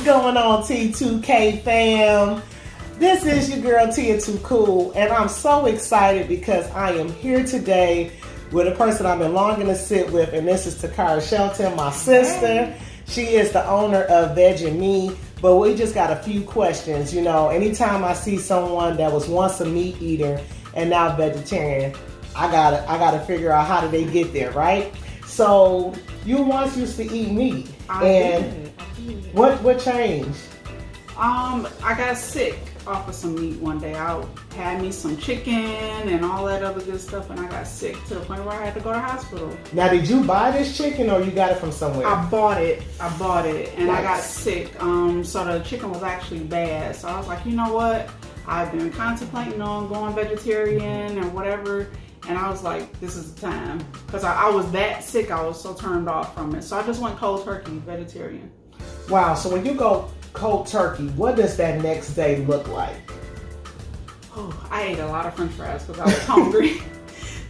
going on, T2K fam? This is your girl Tia Too Cool, and I'm so excited because I am here today with a person I've been longing to sit with, and this is Tacarra Shelton, my sister. She is the owner of Veggie Me, but we just got a few questions. You know, anytime I see someone that was once a meat eater and now vegetarian, I gotta figure out how did they get there, right? So you once used to eat meat, and what changed? I got sick off of some meat one day. I had me some chicken and all that other good stuff, and I got sick to the point where I had to go to the hospital. Now, did you buy this chicken or you got it from somewhere? I bought it, and I got sick. So the chicken was actually bad. So I was like, you know what? I've been contemplating on going vegetarian and whatever. And I was like, this is the time. Because I was that sick, I was so turned off from it. So I just went cold turkey, vegetarian. Wow, so when you go cold turkey, what does that next day look like? Oh, I ate a lot of french fries because I was hungry.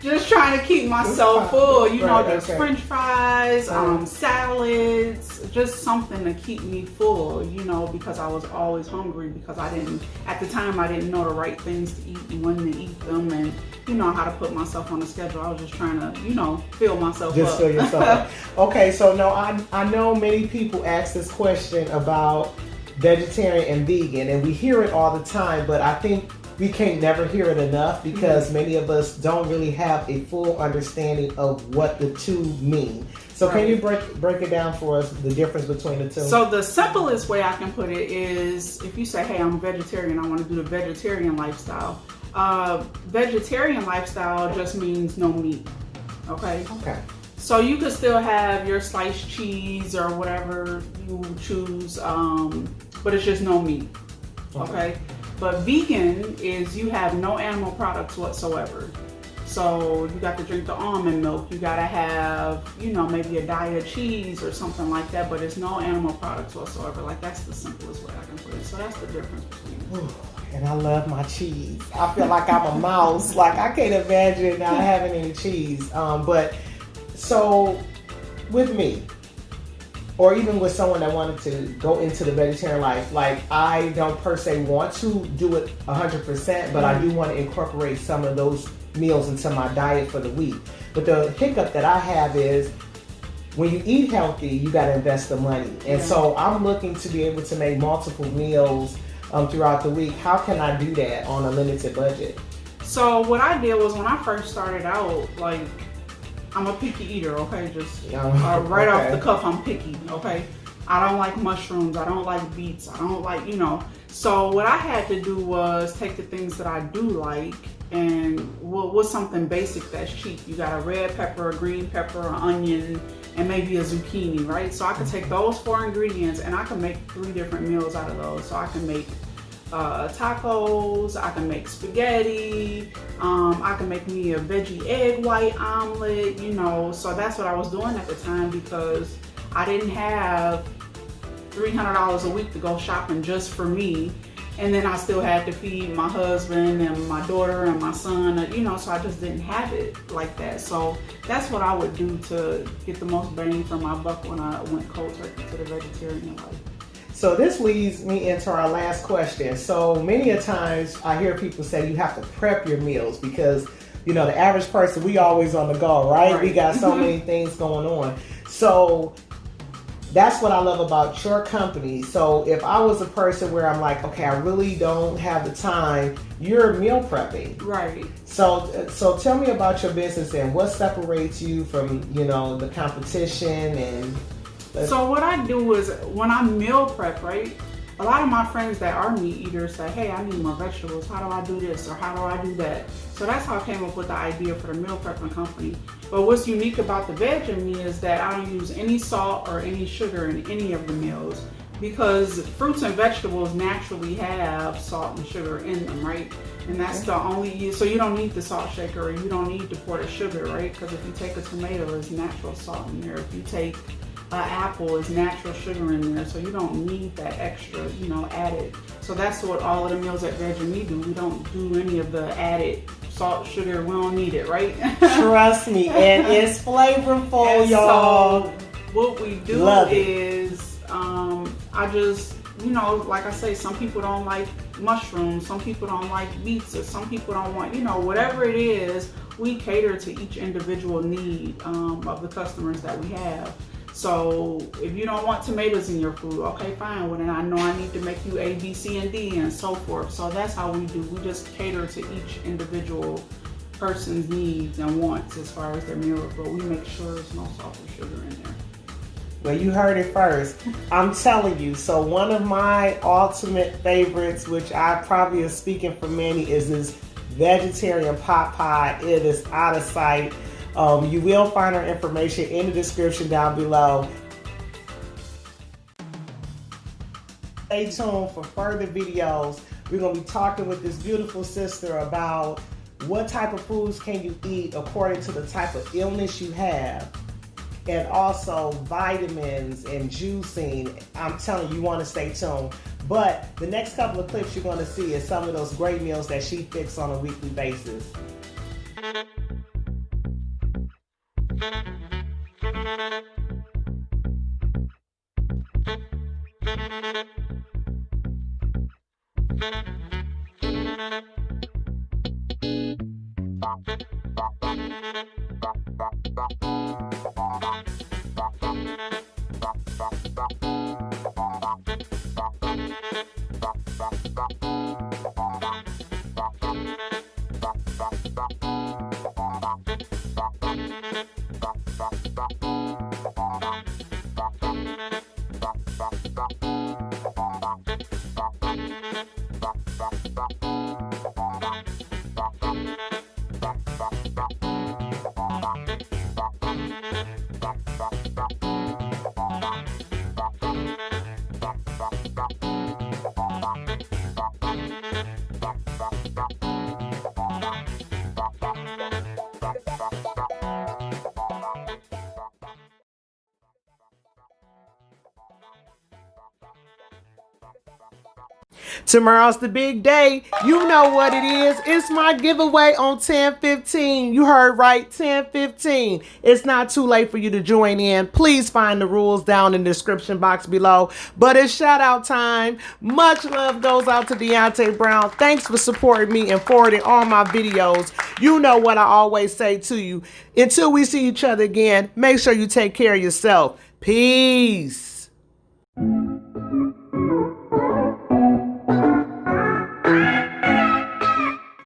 Just trying to keep myself full, you know, just french fries, salads, just something to keep me full, you know, because I was always hungry because at the time I didn't know the right things to eat and when to eat them and, you know, how to put myself on a schedule. I was just trying to, you know, fill myself up. Just fill yourself up. Okay, so no, I know many people ask this question about vegetarian and vegan, and we hear it all the time, but I think we can't never hear it enough because many of us don't really have a full understanding of what the two mean. So can you break it down for us, the difference between the two? So the simplest way I can put it is if you say, hey, I'm vegetarian, I want to do the vegetarian lifestyle. Vegetarian lifestyle just means no meat, okay? Okay. So you could still have your sliced cheese or whatever you choose, but it's just no meat, okay? But vegan is you have no animal products whatsoever. So you got to drink the almond milk. You got to have, you know, maybe a diet cheese or something like that, but it's no animal products whatsoever. Like that's the simplest way I can put it. So that's the difference between them. And I love my cheese. I feel like I'm a mouse. Like I can't imagine not having any cheese. But so with me, or even with someone that wanted to go into the vegetarian life, like I don't per se want to do it 100%, but I do want to incorporate some of those meals into my diet for the week. But the hiccup that I have is when you eat healthy, you got to invest the money. And so I'm looking to be able to make multiple meals throughout the week. How can I do that on a limited budget? So what I did was when I first started out, like, I'm a picky eater, okay? Just right off the cuff, I'm picky, okay? I don't like mushrooms, I don't like beets, I don't like, you know. So what I had to do was take the things that I do like and what's something basic that's cheap. You got a red pepper, a green pepper, an onion, and maybe a zucchini, right? So I could take those 4 ingredients and I can make 3 different meals out of those. So I can make tacos, I can make spaghetti, I can make me a veggie egg white omelet, you know. So that's what I was doing at the time because I didn't have $300 a week to go shopping just for me. And then I still had to feed my husband and my daughter and my son, you know, so I just didn't have it like that. So that's what I would do to get the most bang for my buck when I went cold turkey to the vegetarian life. So this leads me into our last question. So many a times I hear people say you have to prep your meals because, you know, the average person, we always on the go, right? We got so many things going on. So that's what I love about your company. So if I was a person where I'm like, okay, I really don't have the time, you're meal prepping. Right. So tell me about your business and what separates you from, you know, the competition and... So what I do is when I meal prep, right, a lot of my friends that are meat eaters say, hey, I need more vegetables. How do I do this? Or how do I do that? So that's how I came up with the idea for the meal prepping company. But what's unique about the Veggie Me is that I don't use any salt or any sugar in any of the meals because fruits and vegetables naturally have salt and sugar in them, right? And that's the only, so you don't need the salt shaker or you don't need to pour the sugar, right? Because if you take a tomato, there's natural salt in there. If you take apple, is natural sugar in there, so you don't need that extra, you know, added. So that's what all of the meals at Veggie Me do. We don't do any of the added salt, sugar. We don't need it, right? Trust me, and it's flavorful, and y'all. So what we do is I just you know, like I say, some people don't like mushrooms, some people don't like beets, or some people don't want, you know, whatever it is, we cater to each individual need of the customers that we have. So if you don't want tomatoes in your food, okay, fine. Well, then I know I need to make you A, B, C, and D, and so forth. So that's how we do. We just cater to each individual person's needs and wants as far as their meal, but we make sure there's no salt or sugar in there. Well, you heard it first. I'm telling you. So one of my ultimate favorites, which I probably is speaking for many, is this vegetarian pot pie. It is out of sight. You will find our information in the description down below. Stay tuned for further videos. We're going to be talking with this beautiful sister about what type of foods can you eat according to the type of illness you have. And also vitamins and juicing. I'm telling you, you want to stay tuned. But the next couple of clips you're going to see is some of those great meals that she fixes on a weekly basis. Tomorrow's the big day. You know what it is. It's my giveaway on 10/15. You heard right, 10/15. It's not too late for you to join in. Please find the rules down in the description box below. But it's shout out time. Much love goes out to Deontay Brown. Thanks for supporting me and forwarding all my videos. You know what I always say to you. Until we see each other again, make sure you take care of yourself. Peace.